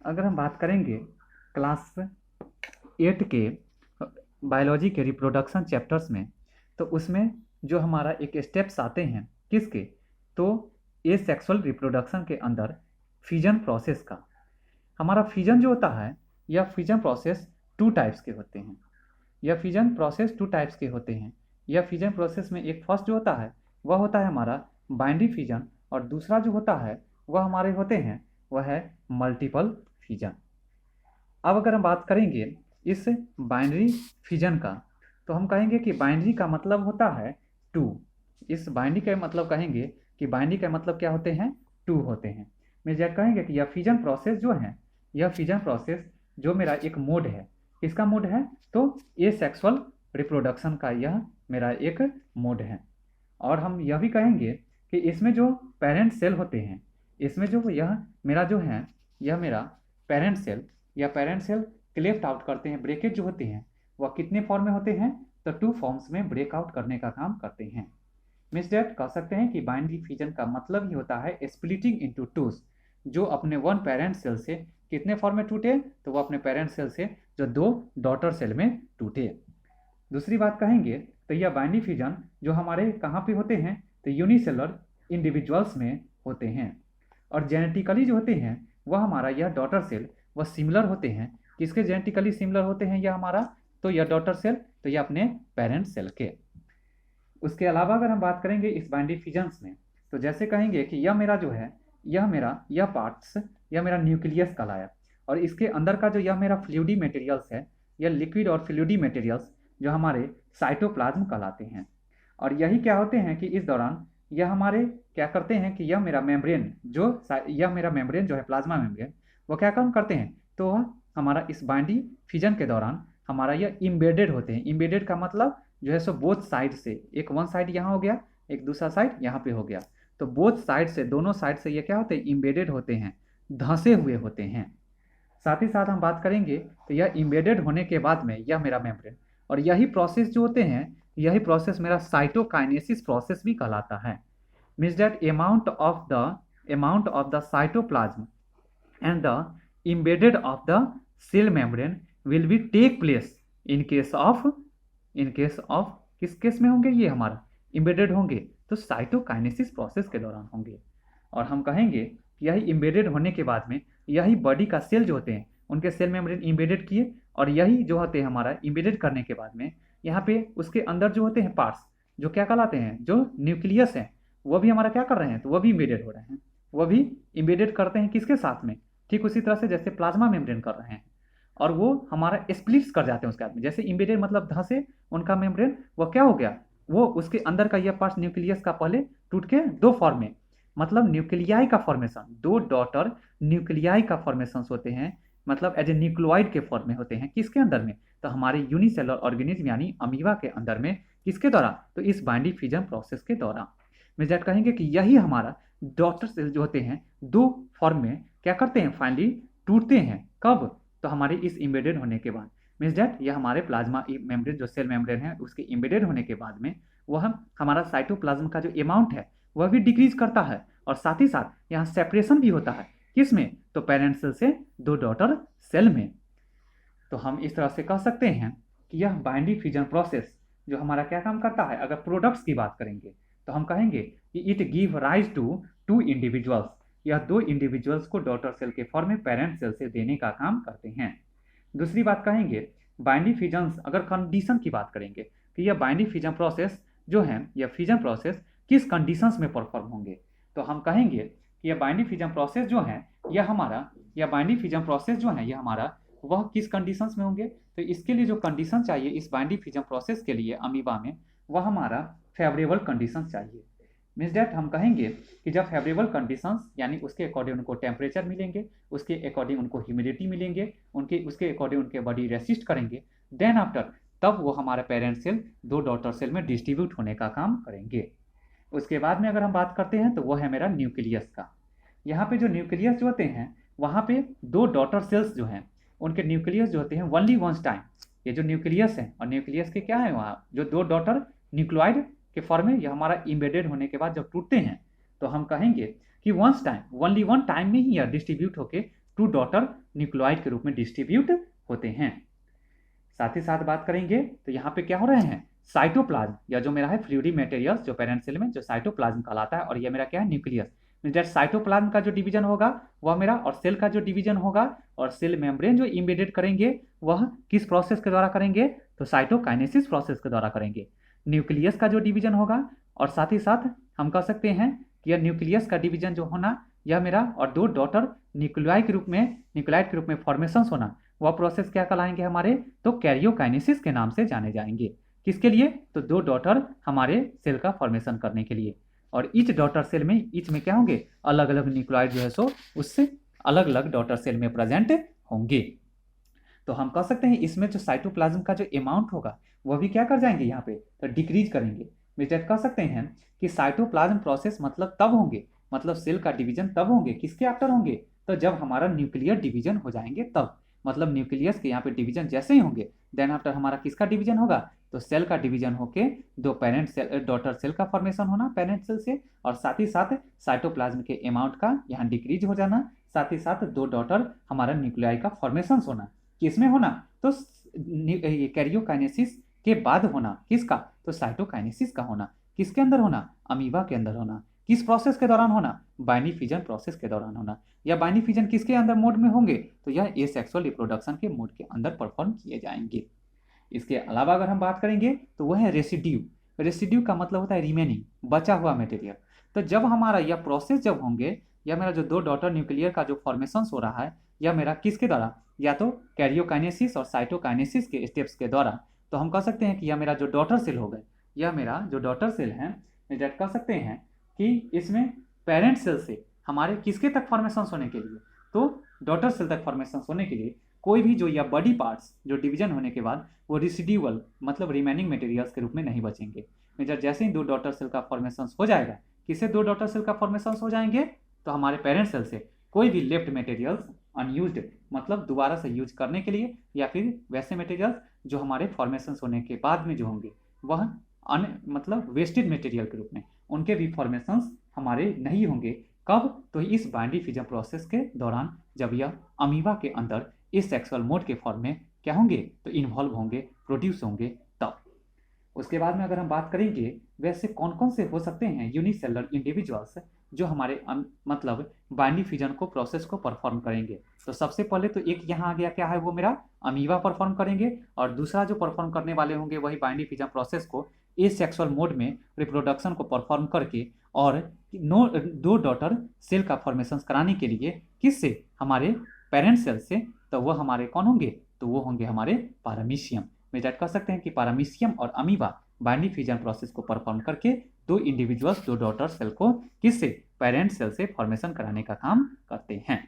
अगर हम बात करेंगे क्लास 8 के बायोलॉजी के रिप्रोडक्शन चैप्टर्स में, तो उसमें जो हमारा एक स्टेप्स आते हैं किसके, तो ए सेक्सुअल रिप्रोडक्शन के अंदर फिजन प्रोसेस का। हमारा फिजन जो होता है, यह फिजन प्रोसेस टू टाइप्स के होते हैं। यह फिजन प्रोसेस टू टाइप्स के होते हैं। यह फिजन प्रोसेस में एक फर्स्ट जो होता है वह होता है हमारा बाइनरी फिजन, और दूसरा जो होता है वह हमारे होते हैं वह है मल्टीपल फिजन। अब अगर हम बात करेंगे इस बाइनरी फिजन का, तो हम कहेंगे कि बाइनरी का मतलब होता है टू। इस बाइनरी का मतलब कहेंगे कि बाइनरी का मतलब क्या होते हैं, टू होते हैं। मैं जब कहेंगे कि यह फिजन प्रोसेस जो है, यह फिजन प्रोसेस जो मेरा एक मोड है, किसका मोड है, तो ए सेक्सुअल रिप्रोडक्शन का यह मेरा एक मोड है। और हम यह भी कहेंगे कि इसमें जो पेरेंट सेल होते हैं, इसमें जो यह मेरा जो है, यह मेरा पेरेंट सेल या पेरेंट सेल क्लेफ्ट आउट करते हैं, ब्रेकेज जो होते हैं वह कितने फॉर्म में होते हैं, तो टू फॉर्म्स में ब्रेकआउट करने का काम करते हैं। मीन्स डेट कह सकते हैं कि बाइनरी फिजन का मतलब ही होता है स्प्लिटिंग इनटू टूज, जो अपने वन पेरेंट सेल से कितने फॉर्म में टूटे, तो वो अपने पेरेंट सेल से जो दो डॉटर सेल में टूटे। दूसरी बात कहेंगे तो यह बाइनरी फिजन जो हमारे कहाँ पे होते हैं, तो यूनिसेलर इंडिविजुअल्स में होते हैं। और जेनेटिकली जो होते हैं वह हमारा यह डॉटर सेल वह सिमिलर होते हैं। किसके जेनेटिकली सिमिलर होते हैं यह हमारा, तो यह डॉटर सेल, तो यह अपने पेरेंट सेल के। उसके अलावा अगर हम बात करेंगे इस बाइनरी फिजन्स में, तो जैसे कहेंगे कि यह मेरा जो है, यह पार्ट्स, यह मेरा न्यूक्लियस कहलाया, और इसके अंदर का जो यह मेरा फ्लूइडी मटेरियल्स है, यह लिक्विड और फ्लूइडी मटेरियल्स जो हमारे साइटोप्लाज्म कहलाते हैं। और यही क्या होते हैं कि इस दौरान यह हमारे क्या करते हैं कि यह मेरा मेम्ब्रेन जो है प्लाज्मा मेम्ब्रेन, वो क्या काम करते हैं, तो वह हमारा इस बाइंडी फिजन के दौरान हमारा यह इम्बेडेड होते हैं। इम्बेडेड का मतलब जो है सो बोथ साइड से, एक वन साइड यहाँ हो गया, एक दूसरा साइड यहाँ पे हो गया, तो बोथ साइड से, दोनों साइड से ये क्या होते हैं, इम्बेडेड होते हैं, धंसे हुए होते हैं। साथ ही साथ हम बात करेंगे तो यह इम्बेडेड होने के बाद में यह मेरा मेम्ब्रेन, और यही प्रोसेस जो होते हैं, यही प्रोसेस मेरा साइटोकाइनेसिस प्रोसेस भी कहलाता है। Means that amount of the cytoplasm and the embedded of the cell membrane will be take place in case of किस केस में होंगे, ये हमारा embedded होंगे तो साइटोकाइनेसिस प्रोसेस के दौरान होंगे। और हम कहेंगे यही embedded होने के बाद में यही बॉडी का सेल जो होते हैं उनके सेल मेम्ब्रेन embedded किए, और यही जो होते हैं हमारा embedded करने के बाद में यहाँ पे उसके अंदर जो होते हैं पार्ट्स जो क्या कहलाते हैं, जो न्यूक्लियस है, वो भी हमारा क्या कर रहे हैं, तो वो भी embedded हो रहे हैं। वो भी embedded करते हैं किसके साथ में, ठीक उसी तरह से जैसे प्लाज्मा मेम्ब्रेन कर रहे हैं, और वो हमारा स्प्लिट्स कर जाते हैं उसके बाद में। जैसे इम्बेडेड मतलब धंसे उनका मेम्ब्रेन, वो क्या हो गया, वो उसके अंदर का यह पार्ट न्यूक्लियस का पहले टूट के दो फॉर्म में, मतलब न्यूक्लियाई का फॉर्मेशन, दो डॉटर न्यूक्लियाई का फॉर्मेशन होते हैं, मतलब एज ए न्यूक्लियोइड के फॉर्म में होते हैं, किसके अंदर में, तो हमारे यूनिसेलर ऑर्गेनिज्म यानी अमीबा के अंदर में, किसके द्वारा, तो इस बाइंडी फिजन प्रोसेस के दौरान। मेजर कहेंगे कि यही हमारा डॉटर सेल जो होते हैं दो फॉर्म में क्या करते हैं, फाइनली टूटते हैं, कब, तो हमारे इस इम्बेडेड होने के बाद। मीन्स डैट यह हमारे प्लाज्मा मेम्ब्रेन जो सेल मेम्ब्रेन है उसके इम्बेडेड होने के बाद में वह हमारा साइटोप्लाज्म का जो अमाउंट है वह भी डिक्रीज करता है, और साथ ही साथ यहाँ सेपरेशन भी होता है, किस में, तो पेरेंट सेल से दो डॉटर सेल में। तो हम इस तरह से कह सकते हैं कि यह बाइंडी फिजन प्रोसेस जो हमारा क्या काम करता है, अगर प्रोडक्ट्स की बात करेंगे तो हम कहेंगे कि it give rise to two individuals, यह दो इंडिविजुअल्स को डॉटर सेल के फॉर्म में पेरेंट सेल से देने का काम करते हैं। दूसरी बात कहेंगे बाइंडी फिजन्स, अगर कंडीशन की बात करेंगे कि यह बाइंडी फिजन प्रोसेस जो है, यह फिजन प्रोसेस किस कंडीशंस में परफॉर्म होंगे, तो हम कहेंगे कि यह बाइंडी फिजन प्रोसेस जो है यह बाइंडी फिजन प्रोसेस जो है यह हमारा वह किस कंडीशंस में होंगे, तो इसके लिए जो कंडीशन चाहिए इस बाइंडी फिजन प्रोसेस के लिए अमीबा में, वह हमारा फेवरेबल कंडीशंस चाहिए। मीन्स डैट हम कहेंगे कि जब फेवरेबल कंडीशंस यानी उसके अकॉर्डिंग उनको टेम्परेचर मिलेंगे, उसके अकॉर्डिंग उनको ह्यूमिडिटी मिलेंगे, उसके अकॉर्डिंग उनके बॉडी रेसिस्ट करेंगे, देन आफ्टर तब वो हमारे पेरेंट सेल दो डॉटर सेल में डिस्ट्रीब्यूट होने का काम करेंगे। उसके बाद में अगर हम बात करते हैं तो वो है मेरा न्यूक्लियस का। यहाँ पे जो न्यूक्लियस जो होते हैं वहाँ पे दो डॉटर सेल्स जो हैं उनके न्यूक्लियस जो होते हैं ओनली वंस टाइम, ये जो न्यूक्लियस है और न्यूक्लियस के क्या है वहाँ जो दो डॉटर न्यूक्लियोइड के फॉर्म में यह हमारा इम्बेडेड होने के बाद जब टूटते हैं तो हम कहेंगे कि once time only one time में ही यह डिस्ट्रीब्यूट होके टू डॉटर न्यूक्लियोइड के रूप में डिस्ट्रीब्यूट होते हैं। साथ ही साथ बात करेंगे तो यहाँ पे क्या हो रहे हैं, साइटोप्लाज्म या जो मेरा है फ्लूइडी मटेरियल्स जो पेरेंट सेल में जो साइटोप्लाज्म कहलाता है, और ये मेरा क्या है न्यूक्लियस। दैट साइटोप्लाज्म का जो डिवीजन होगा वह मेरा, और सेल का जो डिवीजन होगा और सेल मेम्ब्रेन जो इम्बेडेड करेंगे वह किस प्रोसेस के द्वारा करेंगे, तो साइटोकाइनेसिस प्रोसेस के द्वारा करेंगे। न्यूक्लियस का जो डिवीजन होगा, और साथ ही साथ हम कह सकते हैं कि यह न्यूक्लियस का डिवीजन जो होना यह मेरा, और दो डॉटर न्यूक्लियाई के रूप में फॉर्मेशन होना, वह प्रोसेस क्या कहलाएंगे हमारे, तो कैरियोकाइनेसिस के नाम से जाने जाएंगे। किसके लिए, तो दो डॉटर हमारे सेल का फॉर्मेशन करने के लिए। और ईच डॉटर सेल में, ईच में क्या होंगे, अलग अलग न्यूक्लियोइड जो है सो उससे अलग अलग डॉटर सेल में प्रेजेंट होंगे। तो हम कह सकते हैं इसमें जो साइटोप्लाज्म का जो अमाउंट होगा वह भी क्या कर जाएंगे यहाँ पे, तो डिक्रीज करेंगे। मीटर कह सकते हैं कि साइटोप्लाज्म प्रोसेस मतलब तब होंगे, मतलब सेल का डिवीजन तब होंगे, किसके आफ्टर होंगे, तो जब हमारा न्यूक्लियर डिवीजन हो जाएंगे तब। मतलब न्यूक्लियस के यहाँ पे डिवीजन जैसे ही होंगे देन आफ्टर हमारा किसका डिवीजन होगा, तो सेल का डिवीजन होके दो पेरेंट सेल डॉटर सेल का फॉर्मेशन होना पेरेंट सेल से, और साथ ही साथ साइटोप्लाज्म के अमाउंट का यहाँ डिक्रीज हो जाना, साथ ही साथ दो डॉटर हमारा न्यूक्लियाई का फॉर्मेशन होना। किसमें होना, तो कैरियोकाइनेसिस के बाद होना, किसका, तो साइटोकाइनेसिस का होना। किसके अंदर होना, अमीबा के अंदर होना। किस प्रोसेस के दौरान होना, बाइनरी फिजन प्रोसेस के दौरान होना। या बाइनरी फिजन किसके अंदर मोड में होंगे, तो यह एसेक्सुअल रिप्रोडक्शन के मोड के अंदर परफॉर्म किए जाएंगे। इसके अलावा अगर हम बात करेंगे तो वह है रेसिड्यू। रेसिड्यू का मतलब होता है रिमेनिंग, बचा हुआ मटेरियल। तो जब हमारा यह प्रोसेस जब होंगे, या मेरा जो दो डॉटर न्यूक्लियर का जो फॉर्मेशन हो रहा है, या मेरा किसके द्वारा, या तो कैरियोकाइनेसिस और साइटोकाइनेसिस के स्टेप्स के द्वारा, तो हम कह सकते हैं कि यह मेरा जो डॉटर सेल हो गए, यह मेरा जो डॉटर सेल है, कह सकते हैं कि इसमें पेरेंट सेल से हमारे किसके तक फॉर्मेशन होने के लिए, तो डॉटर सेल तक फॉर्मेशन होने के लिए कोई भी जो या बॉडी पार्ट्स जो डिवीजन होने के बाद वो रिसिड्यूअल मतलब रिमेनिंग मटेरियल्स के रूप में नहीं बचेंगे। मेजर जैसे ही दो डॉटर सेल का फॉर्मेशन हो जाएगा, किससे दो डॉटर सेल का फॉर्मेशन हो जाएंगे, तो हमारे पेरेंट सेल से कोई भी लेफ्ट मटेरियल्स अनयूज्ड मतलब दोबारा से यूज करने के लिए, या फिर वैसे मटेरियल्स जो हमारे फॉर्मेशन होने के बाद में जो होंगे वह मतलब वेस्टेड मटेरियल के रूप में, उनके भी फॉर्मेशंस हमारे नहीं होंगे। कब, तो इस बाइनरी फिजन प्रोसेस के दौरान, जब यह अमीबा के अंदर इस सेक्सुअल मोड के फॉर्म में क्या होंगे, तो इन्वॉल्व होंगे, प्रोड्यूस होंगे तब। उसके बाद में अगर हम बात करेंगे वैसे कौन कौन से हो सकते हैं यूनिसेलुलर इंडिविजुअल्स जो हमारे मतलब बाइनरी फिजन को प्रोसेस को परफॉर्म करेंगे। तो सबसे पहले तो एक यहाँ आ गया, क्या है वो मेरा अमीबा परफॉर्म करेंगे, और दूसरा जो परफॉर्म करने वाले होंगे वही बाइनरी फिजन प्रोसेस को एसेक्सुअल मोड में रिप्रोडक्शन को परफॉर्म करके और दो डॉटर सेल का फॉर्मेशन कराने के लिए किससे, हमारे पेरेंट सेल से। तो वो हमारे कौन होंगे, तो वो होंगे हमारे पारामीशियम। मेथड कह सकते हैं कि पारामीशियम और अमीबा बाइनरी फिजन प्रोसेस को परफॉर्म करके दो इंडिविजुअल्स दो डॉटर सेल को किससे, पेरेंट सेल से फॉर्मेशन कराने का काम करते हैं।